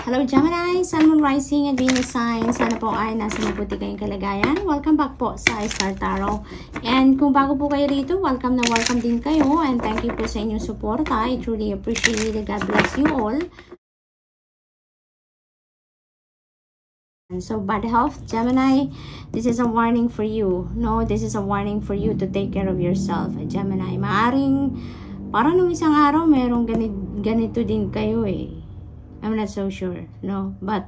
Hello Gemini, Sun, Moon, Rising, and Venus sign. Sana po ay nasa mabuti kayong kalagayan. Welcome back po sa Star Tarot. And kung bago po kayo rito, welcome na welcome din kayo. And thank you po sa inyong support. I truly appreciate it. God bless you all. And so bad health, Gemini, this is a warning for you. No, this is a warning for you to take care of yourself, Gemini. Maaring, parang nung isang araw, merong ganito din kayo eh. I'm not so sure, no, but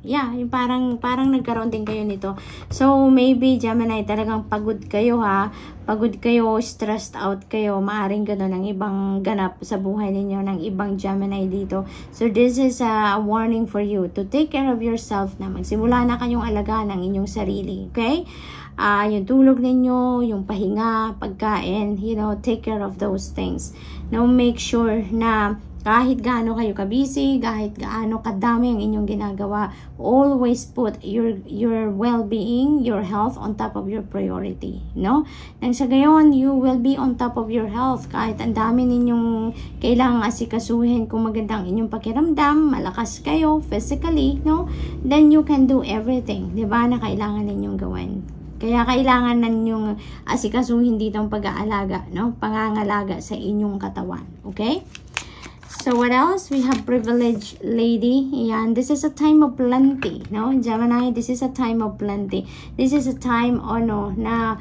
yeah, yung parang nagkaroon din kayo nito. So maybe Gemini, talagang pagod kayo ha, pagod kayo, stressed out kayo, maaring gano'n ang ibang ganap sa buhay ninyo ng ibang Gemini dito. So this is a warning for you to take care of yourself na magsimula na kayong alagaan ng inyong sarili, okay? Yung tulog ninyo, yung pahinga, pagkain, you know, take care of those things. Now make sure na kahit gaano kayo ka-busy, kahit gaano kadami ang inyong ginagawa, always put your well-being, your health on top of your priority, no? Nang sa gayon, you will be on top of your health. Kahit ang dami ninyong kailangang asikasuhin, kung magandang inyong pakiramdam, malakas kayo physically, no? Then you can do everything, di ba, na kailangan ninyong gawin. Kaya kailangan ninyong asikasuhin dito ang pag-aalaga, no? Pangangalaga sa inyong katawan, okay? So what else? We have privileged lady. Yan. This is a time of plenty. No? Gemini, this is a time of plenty. This is a time na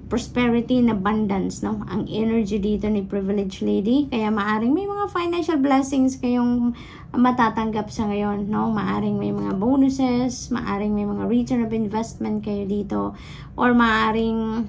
prosperity and abundance. No? Ang energy dito ni privileged lady. Kaya maaring may mga financial blessings kayong matatanggap sa ngayon. No? Maaring may mga bonuses. Maaring may mga return of investment kayo dito. Or maaring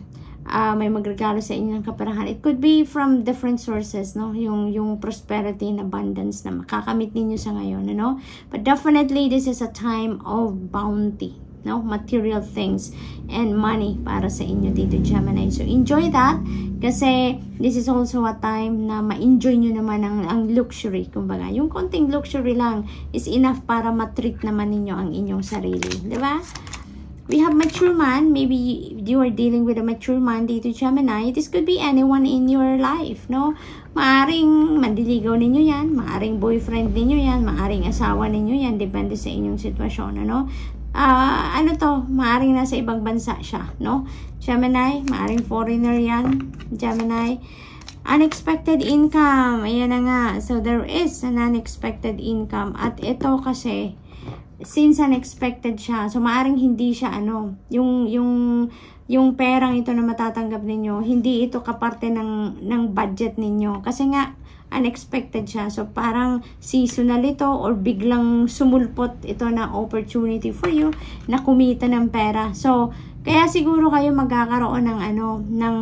may magregalo sa inyo ng kaperahan. It could be from different sources, no? Yung prosperity and abundance na makakamit ninyo sa ngayon, no? But definitely, this is a time of bounty, no? Material things and money para sa inyo dito, Gemini. So, enjoy that kasi this is also a time na ma-enjoy nyo naman ang luxury. Kumbaga, yung konting luxury lang is enough para ma-treat naman ninyo ang inyong sarili. Diba? We have mature man. Maybe you are dealing with a mature man dito, Gemini. This could be anyone in your life, no? Maaring mandiligaw ninyo yan. Maaring boyfriend ninyo yan. Maaring asawa ninyo yan. Depende sa inyong sitwasyon, ano? Maaring nasa ibang bansa siya, no? Gemini, maaring foreigner yan. Gemini, unexpected income. Ayan na nga. So, there is an unexpected income. At ito kasi, since unexpected siya, so maaring hindi siya yung perang ito na matatanggap ninyo, hindi ito kaparte ng budget ninyo. Kasi nga, unexpected siya. So parang seasonal ito or biglang sumulpot ito na opportunity for you na kumita ng pera. So, kaya siguro kayo magkakaroon ng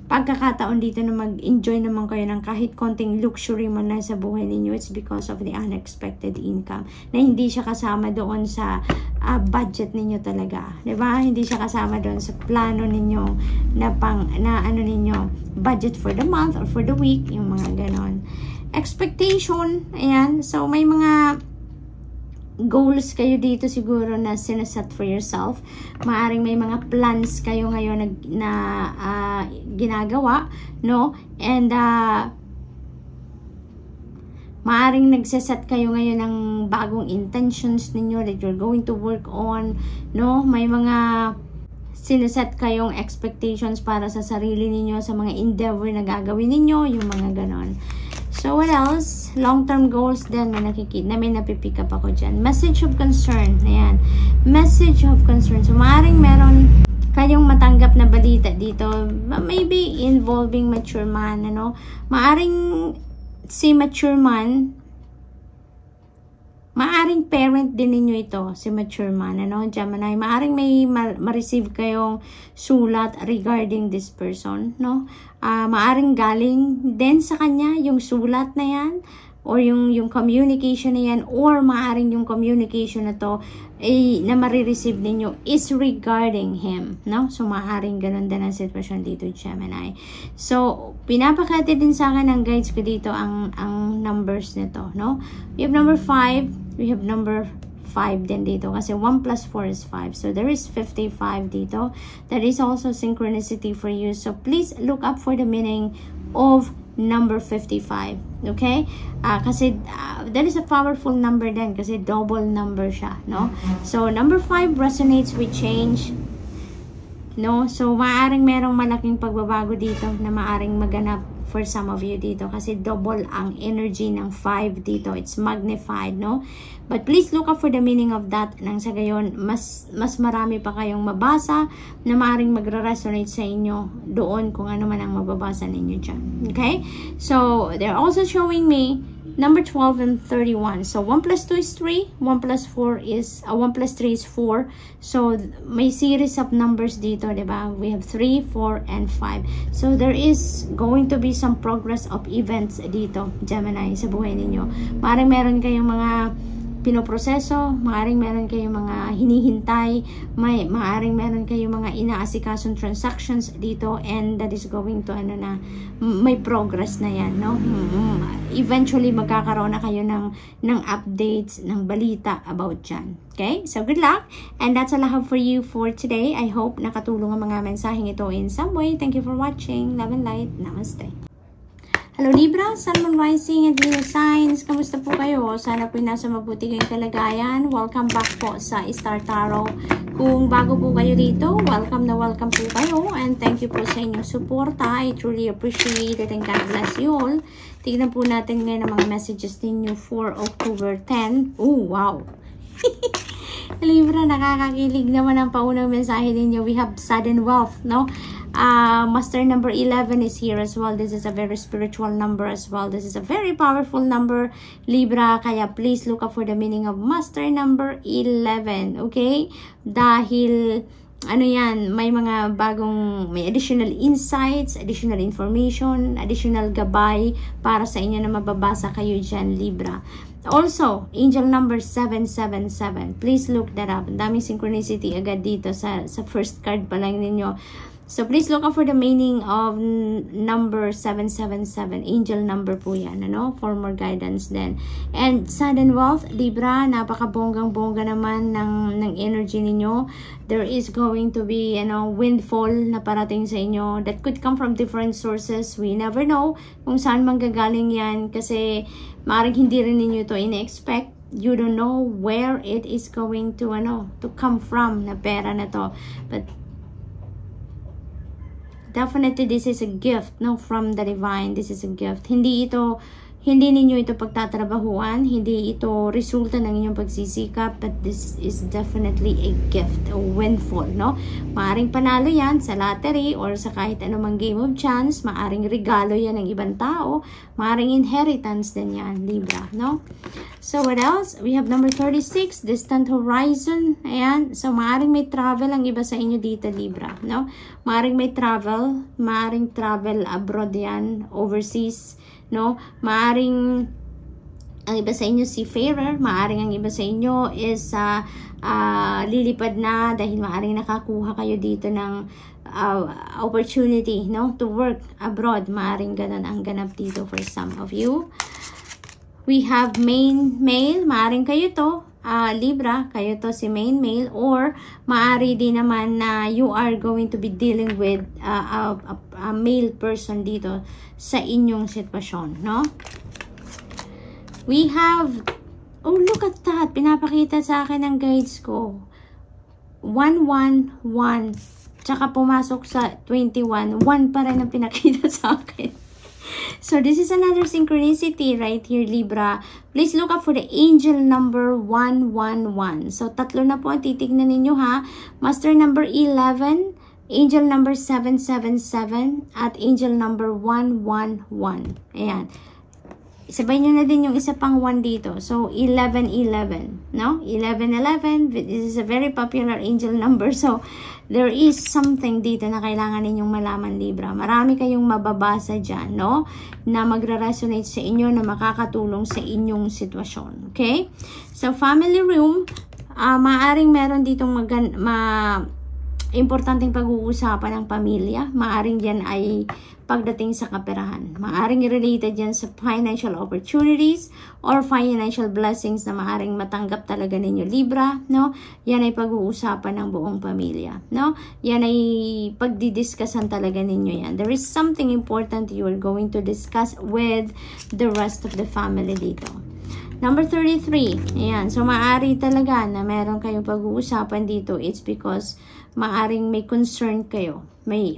pagkakataon dito na mag-enjoy naman kayo ng kahit konting luxury man na sa buhay ninyo. It's because of the unexpected income na hindi siya kasama doon sa budget ninyo talaga. Diba? Hindi siya kasama doon sa plano ninyo ninyo, budget for the month or for the week, yung mga ganon. Expectation, ayan. So, may mga goals kayo dito siguro na sinaset for yourself. Maaring may mga plans kayo ngayon na ginagawa, no? And maaring nagsaset kayo ngayon ng bagong intentions ninyo that you're going to work on, no? May mga sinaset kayong expectations para sa sarili ninyo, sa mga endeavor na gagawin ninyo, yung mga ganon. So, what else? Long-term goals din, may napipick up ako dyan. Message of concern. Ayan. Message of concern. So, maaaring meron kayong matanggap na balita dito. Maybe involving mature man, ano? Maaring si mature man, maaring parent din ninyo ito, si mature man, ano? Gemini, maaring may ma-receive kayong sulat regarding this person, no? Maaring galing din sa kanya yung sulat na yan or yung communication na yan, or maaring yung communication na to na marireceive ninyo is regarding him, no? So maaring ganun din ang sitwasyon dito, Gemini. So pinapakita din sa akin ng guides ko dito ang numbers nito, no? We have number 5, we have number 5 din dito kasi 1 plus 4 is 5. So there is 55 dito. That is also synchronicity for you. So please look up for the meaning of number 55. Okay? Kasi that is a powerful number din kasi double number siya, no? So, number 5 resonates with change. No? So, maaring merong malaking pagbabago dito na maaring maganap for some of you dito kasi double ang energy ng 5 dito. It's magnified, no? But please look up for the meaning of that nang sa gayon, mas marami pa kayong mabasa na maaring magre-resonate sa inyo doon kung ano man ang mababasa ninyo dyan. Okay? So, they're also showing me number 12 and 31. So, 1 plus 2 is 3. 1 plus 4 is, 1 plus 3 is 4. So, may series of numbers dito, diba? We have 3, 4, and 5. So, there is going to be some progress of events dito, Gemini, sa buhay ninyo. Parang meron kayong mga pinoproseso, maaring meron kayong mga hinihintay, maaring meron kayong mga inaasikasong transactions dito, and that is going to may progress na yan, no? Eventually magkakaroon na kayo ng updates, ng balita about dyan. Okay? So good luck, and that's all I have for you for today. I hope nakatulong ang mga mensaheng ito in some way. Thank you for watching. Love and light. Namaste. Hello Libra, Sun, Moon, Rising, and Venus signs. Kamusta po kayo? Sana po nasa mabuti kayong kalagayan. Welcome back po sa Star Tarot. Kung bago po kayo dito, welcome po kayo. And thank you po sa inyong suporta. I truly appreciate it and God bless you all. Tignan po natin ngayon ang mga messages ninyo for October 10. Oh, wow! Libra, nakakakilig naman ang paunang mensahe ninyo. We have sudden wealth, no? Master number 11 is here as well. This is a very spiritual number as well. This is a very powerful number, Libra. Kaya please look up for the meaning of Master number 11. Okay? Dahil yan, may mga may additional insights, additional information, additional gabay para sa inyo na mababasa kayo dyan, Libra. Also, angel number 777. Please look that up. Ang daming synchronicity agad dito sa first card pa lang ninyo. So, please look up for the meaning of number 777. Angel number po yan, ano? For more guidance then. And sudden wealth, Libra, napakabonggang-bongga naman ng energy ninyo. There is going to be, windfall na parating sa inyo that could come from different sources. We never know kung saan manggagaling yan kasi maaaring hindi rin ninyo to in-expect. You don't know where it is going to come from na pera na to. But definitely, this is a gift, no, from the divine. This is a gift. Hindi ninyo ito pagtatrabahuan, hindi ito resulta ng inyong pagsisikap, but this is definitely a gift, a windfall, no? Maaring panalo yan sa lottery or sa kahit anumang game of chance, maaring regalo yan ng ibang tao, maaring inheritance din yan, Libra, no? So, what else? We have number 36, distant horizon. Ayan. So, maaring may travel ang iba sa inyo dito, Libra, no? Maaring may travel, maaring travel abroad yan, overseas, no? Maaring ang iba sa inyo seafarer, maaring ang iba sa inyo is lilipad na dahil maaring nakakuha kayo dito ng opportunity, no, to work abroad. Maaring ganun ang ganap dito for some of you. We have main male, maaring kayo to, Libra, kayo to si main male, or maari din naman na you are going to be dealing with a male person dito sa inyong sitwasyon, no? We have, oh look at that, pinapakita sa akin ng guides ko, 111, tsaka pumasok sa 21, 1 pa rin ang pinakita sa akin. So, this is another synchronicity right here, Libra. Please look up for the angel number 111. So, tatlo na po ang titignan ninyo, ha? Master number 11, angel number 777, at angel number 111. Ayan. Isabay nyo na din yung isa pang 1 dito. So, 1111, no? 1111, this is a very popular angel number. So, there is something dito na kailangan ninyong malaman, Libra. Marami kayong mababasa dyan, no? Na magre-resonate sa inyo, na makakatulong sa inyong sitwasyon. Okay? So, family room, maaring meron ditong importanteng pag-uusapan ng pamilya. Maaring yan ay pagdating sa kaperahan. Maaring related yan sa financial opportunities or financial blessings na maaring matanggap talaga ninyo, Libra, no? Yan ay pag-uusapan ng buong pamilya, no? Yan ay pagdidiskussan talaga ninyo yan. There is something important you are going to discuss with the rest of the family dito. Number 33, ayan. So, maaari talaga na meron kayong pag-uusapan dito. It's because maaring may concern kayo. May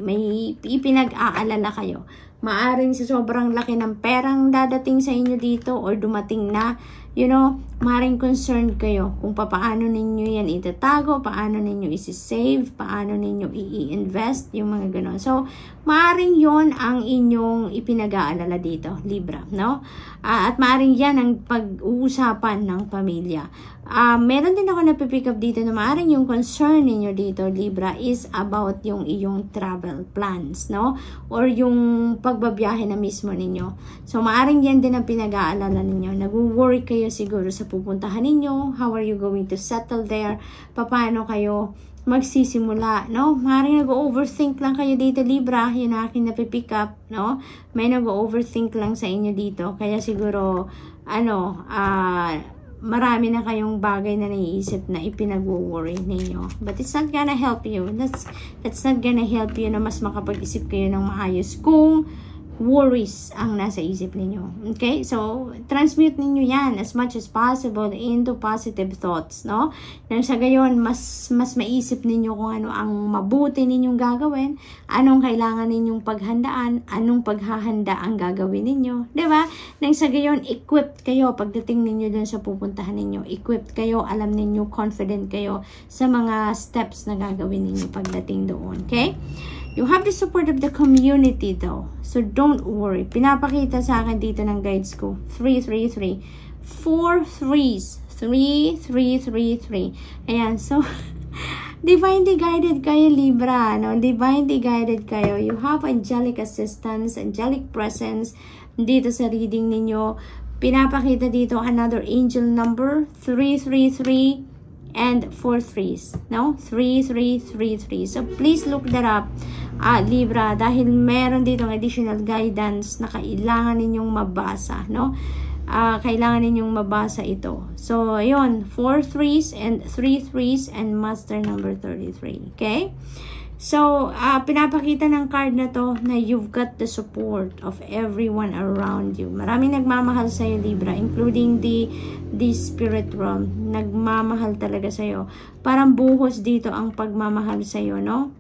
ipinag-aalala kayo. Maaring sa sobrang laki ng perang dadating sa inyo dito or dumating na, you know, maaring concerned kayo kung paano ninyo yan itatago, paano ninyo isi-save, paano ninyo i-invest, yung mga ganon. So, maaring yon ang inyong ipinag-aalala dito, Libra, no? At maaring yan ang pag-uusapan ng pamilya. Meron din ako napipick up dito na maaring yung concern ninyo dito, Libra, is about yung iyong travel plans, no? Or yung pagbabiyahe na mismo ninyo. So, maaring yan din ang pinag-aalala ninyo. Nag-worry kayo siguro sa pupuntahan ninyo. How are you going to settle there? Paano kayo magsisimula, no? Maaring nag-overthink lang kayo dito, Libra. Yun ang aking napipick up, no? May nag-overthink lang sa inyo dito. Kaya siguro, marami na kayong bagay na naiisip na ipinag-worry ninyo. But it's not gonna help you. That's not gonna help you na mas makapag-isip kayo ng maayos kung worries ang nasa isip ninyo. Okay? So, transmute ninyo yan as much as possible into positive thoughts, no? Nang sa gayon, mas maisip ninyo kung ano ang mabuti ninyong gagawin, anong kailangan ninyong paghandaan, anong paghahanda ang gagawin ninyo. Diba? Nang sa gayon, equipped kayo pagdating ninyo dun sa pupuntahan ninyo. Equipped kayo, alam ninyo, confident kayo sa mga steps na gagawin ninyo pagdating doon. Okay? You have the support of the community though. So don't worry. Pinapakita sa akin dito ng guides ko. 333. 4 threes. 3. Ayan. So, divinely guided kayo, Libra. No? Divinely guided kayo. You have angelic assistance, angelic presence dito sa reading ninyo. Pinapakita dito another angel number. 333 and 4 threes. No? 3333. So, please look that up. Libra, dahil meron ditong additional guidance na kailangan ninyong mabasa, no? Kailangan ninyong mabasa ito. So, ayun, 4 threes and 3 threes and master number 33. Okay? So, pinapakita ng card na to na you've got the support of everyone around you. Maraming nagmamahal sa'yo, Libra, including the spirit realm. Nagmamahal talaga sa'yo. Parang buhos dito ang pagmamahal sa'yo, no?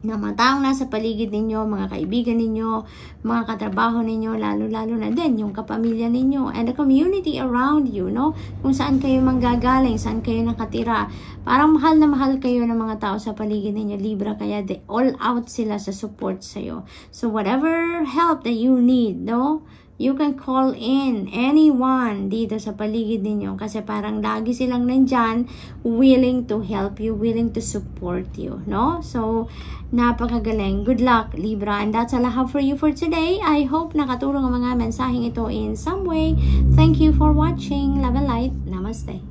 ng mga taong nasa paligid ninyo, mga kaibigan ninyo, mga katrabaho ninyo, lalo-lalo na din yung kapamilya ninyo and the community around you, no? Kung saan kayo manggagaling, saan kayo nakatira. Parang mahal na mahal kayo ng mga tao sa paligid ninyo, Libra, kaya all out sila sa support sa'yo. So whatever help that you need, no? You can call in anyone dito sa paligid ninyo kasi parang lagi silang nandyan, willing to help you, willing to support you, no? So, napakagaling. Good luck, Libra. And that's all I have for you for today. I hope nakatulong ang mga mensaheng ito in some way. Thank you for watching. Love and light. Namaste.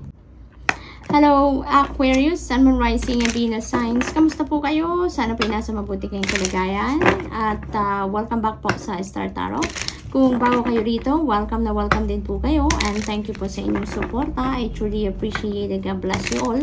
Hello, Aquarius, Sun, Moon, Rising, and Venus signs. Kamusta po kayo? Sana po nasa mabuti kayong kalagayan. At welcome back po sa Star Tarot. Kung bago kayo rito, welcome na welcome din po kayo. And thank you po sa inyong suporta. I truly appreciate it. God bless you all.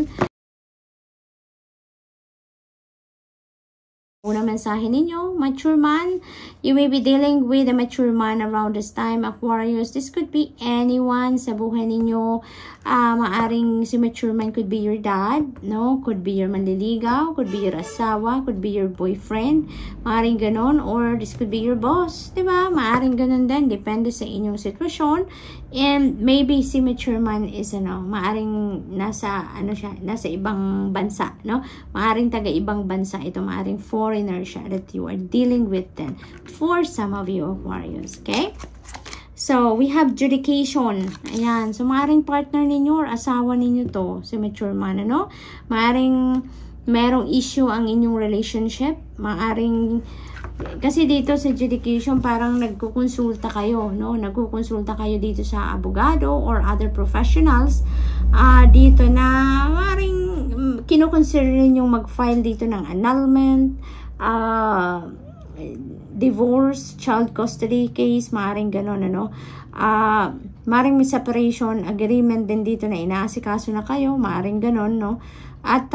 Unang mensahe ninyo, mature man. You may be dealing with a mature man around this time, Aquarius. This could be anyone sa buhay ninyo. Maaring si mature man could be your dad, no? Could be your manliligaw, could be your asawa, could be your boyfriend. Maaring ganon, or this could be your boss, diba? Maaring ganon din, depende sa inyong sitwasyon. And maybe si mature man is, maaring nasa ibang bansa, no? Maaring taga ibang bansa ito, maaring foreigner siya that you are dealing with then. For some of you, Aquarius, okay? So, we have judication. Ayan. So, maaring partner ninyo or asawa ninyo to, si mature man, ano? Maaring merong issue ang inyong relationship. Maaring, kasi dito sa judication, parang nagkukonsulta kayo, no? Nagkukonsulta kayo dito sa abogado or other professionals. Dito na maaring kinukonsider ninyong mag-file dito ng annulment, divorce, child custody case, maaaring ganon, ano. Maaaring may separation agreement din dito na inaasikaso na kayo, maaaring ganon, no. At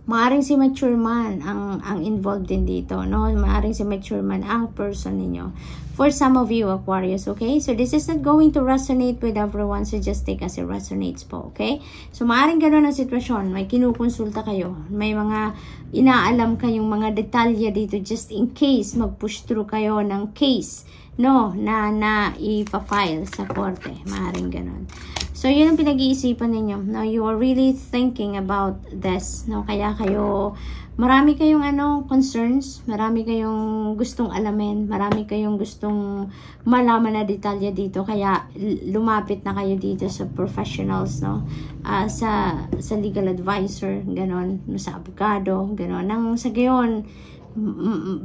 maaaring si mature man ang involved din dito, no. Maaaring si mature man ang person ninyo. For some of you, Aquarius, okay? So, this is not going to resonate with everyone. So, just take as it resonates po, okay? So, maaaring gano'n ang sitwasyon. May kinukonsulta kayo. May mga inaalam kayong mga detalye dito just in case mag-push through kayo ng case, no, na ipa-file sa korte. Maaaring gano'n. So, yun ang pinag-iisipan ninyo. Now, you are really thinking about this, no? Kaya kayo... Marami kayong concerns, marami kayong gustong alamin, marami kayong gustong malaman na detalye dito, kaya lumapit na kayo dito sa professionals, no? Sa legal advisor, ganon, sa abogado, ganon. Nang sa gayon,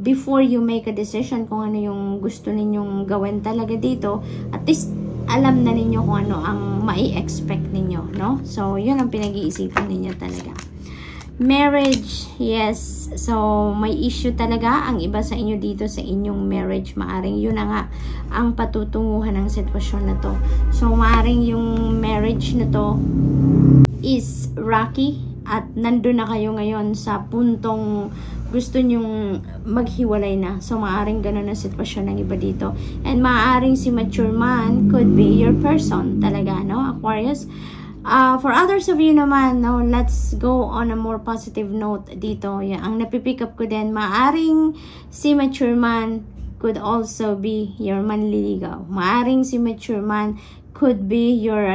before you make a decision kung ano yung gusto ninyong gawin talaga dito, at least alam na ninyo kung ano ang mai-expect ninyo, no? So, yun ang pinag-iisipan ninyo talaga. Marriage, yes. So, may issue talaga ang iba sa inyo dito sa inyong marriage. Maaring yun na nga ang patutunguhan ng sitwasyon na to. So, maaring yung marriage na to is rocky at nandun na kayo ngayon sa puntong gusto nyong maghiwalay na. So, maaring ganun ang sitwasyon ng iba dito. And maaring si mature man could be your person talaga, no, Aquarius? For others of you naman, no, let's go on a more positive note dito. Yan, ang napipick up ko din, maaring si mature man could also be your manliligaw. Maaring si mature man could be your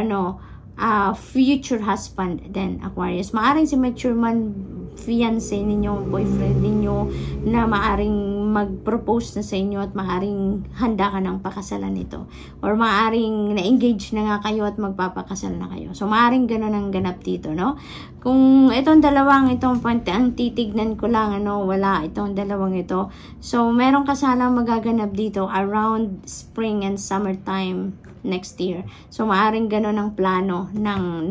future husband then, Aquarius. Maaring si mature man fiancé ninyo, boyfriend ninyo, na maaring mag-propose na sa inyo at maaring handa ka ng pakasalan nito. Or maaring na-engage na nga kayo at magpapakasal na kayo. So, maaring ganun ang ganap dito, no? Kung itong ang titignan ko lang, wala itong dalawang ito. So, meron kasalang magaganap dito around spring and summertime next year. So, maaring ganun ang plano ng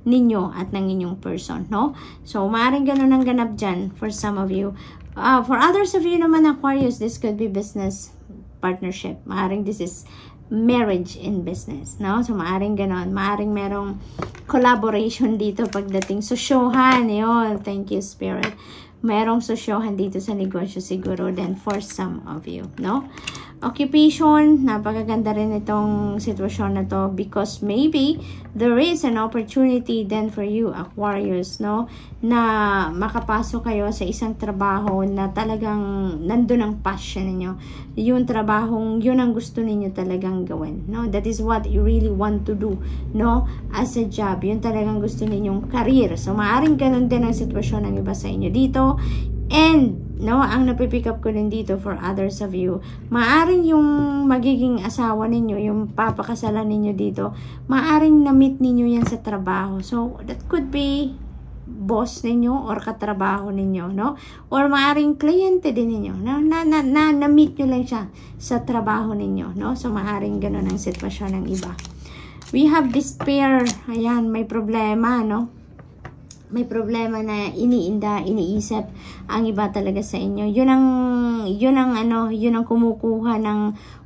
ninyo at ng inyong person, no? So, maaring ganun ang ganap dyan for some of you. For others of you naman, Aquarius, this could be business partnership. Maaring this is marriage in business, no? So, maaring ganon. Maaring merong collaboration dito pagdating. Sosyohan, yun. Thank you, Spirit. Merong sosyohan dito sa negosyo siguro then for some of you, no? Occupation, napakaganda rin itong sitwasyon na to because maybe there is an opportunity then for you, Aquarius, no, na makapasok kayo sa isang trabaho na talagang nandun ang passion ninyo. Yung trabahong yun ang gusto ninyo talagang gawin, no? That is what you really want to do, no, as a job. Yun talagang gusto ninyong career. So, maaring ganun din ang sitwasyon ng iba sa inyo dito. And, no, ang napipick up ko din dito for others of you, maaring yung magiging asawa ninyo, yung papakasalan ninyo dito, maaring na-meet ninyo yan sa trabaho. So, that could be boss ninyo or katrabaho ninyo, no? Or maaring kliyente din ninyo, no? Na-meet nyo lang siya sa trabaho ninyo, no? So, maaring ganun ang sitwasyon ng iba. We have despair. Ayan, may problema, no? May problema na iniisip ang iba talaga sa inyo. Yun ang kumukuha ng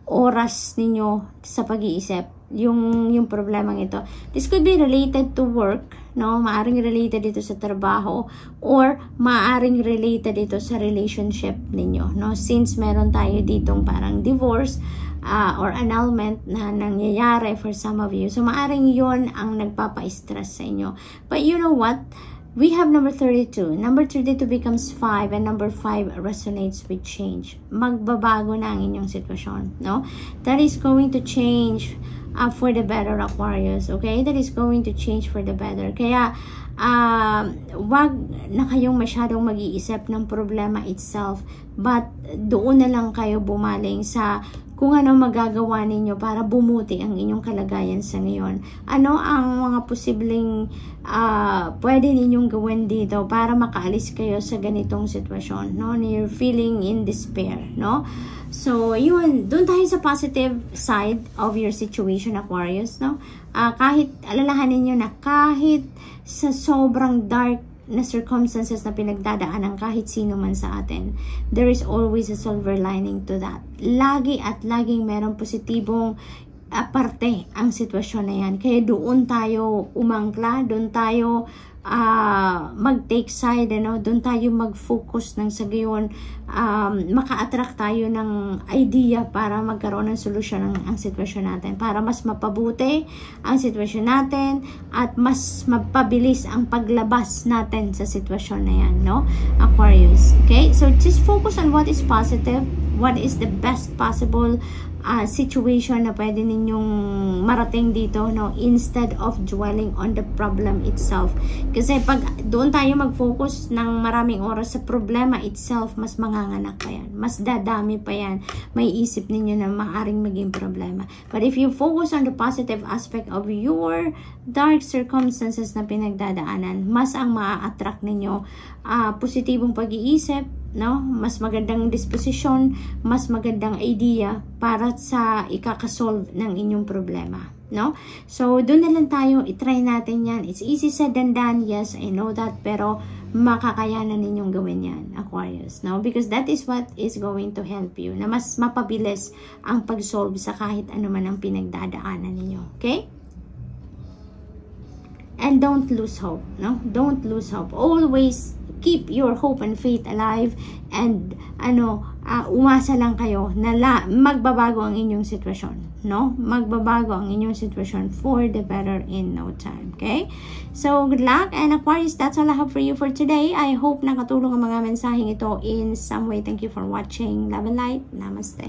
oras ninyo sa pag-iisip. Yung problemang ito. This could be related to work, no? Maaring related dito sa trabaho or maaring related dito sa relationship ninyo, no? Since meron tayo ditong parang divorce or annulment na nangyayari for some of you. So, maaring yun ang nagpapa-stress sa inyo. But you know what? We have number 32. Number 32 becomes 5 and number 5 resonates with change. Magbabago na ang inyong sitwasyon, no? That is going to change for the better, Aquarius, okay? That is going to change for the better. Kaya, wag na kayong masyadong mag-iisip ng problema itself, but doon na lang kayo bumaling sa kung ano magagawa ninyo para bumuti ang inyong kalagayan sa ngayon. Ano ang mga posibleng pwede ninyong gawin dito para makaalis kayo sa ganitong sitwasyon, no? You're feeling in despair, no? So, yun, doon tayo sa positive side of your situation, Aquarius, no? Kahit, alalahanin nyo na kahit sa sobrang dark na circumstances na pinagdadaanan kahit sino man sa atin, there is always a silver lining to that. Lagi at laging merong positibong parte ang sitwasyon na yan. Kaya doon tayo umangkla, doon tayo mag-take side, ano? Doon tayo mag-focus ng sa gayon, maka-attract tayo ng idea para magkaroon ng solusyon ang sitwasyon natin, para mas mapabuti ang sitwasyon natin at mas mapabilis ang paglabas natin sa sitwasyon na yan, no? Aquarius, okay? So just focus on what is positive, what is the best possible situation na pwede ninyong marating dito, no? Instead of dwelling on the problem itself. Kasi pag doon tayo mag-focus ng maraming oras sa problema itself, mas manganganak pa yan. Mas dadami pa yan. May isip ninyo na maaaring maging problema. But if you focus on the positive aspect of your dark circumstances na pinagdadaanan, mas ang maa-attract ninyo positibong pag-iisip, no? Mas magandang disposisyon, mas magandang idea para sa ikakasolve ng inyong problema, no? So, doon na lang tayo, itry natin yan. It's easy said than done, yes, I know that, pero makakayanan ninyong gawin yan, Aquarius, no? Because that is what is going to help you, na mas mapabilis ang pag-solve sa kahit ano man ang pinagdadaanan ninyo, okay? And don't lose hope, no? Don't lose hope. Always keep your hope and faith alive, and umasa lang kayo na magbabago ang inyong sitwasyon, no? Magbabago ang inyong sitwasyon for the better in no time, okay? So, good luck, and Aquarius, that's all I have for you for today. I hope nakatulong ang mga mensaheng ito in some way. Thank you for watching. Love and light. Namaste.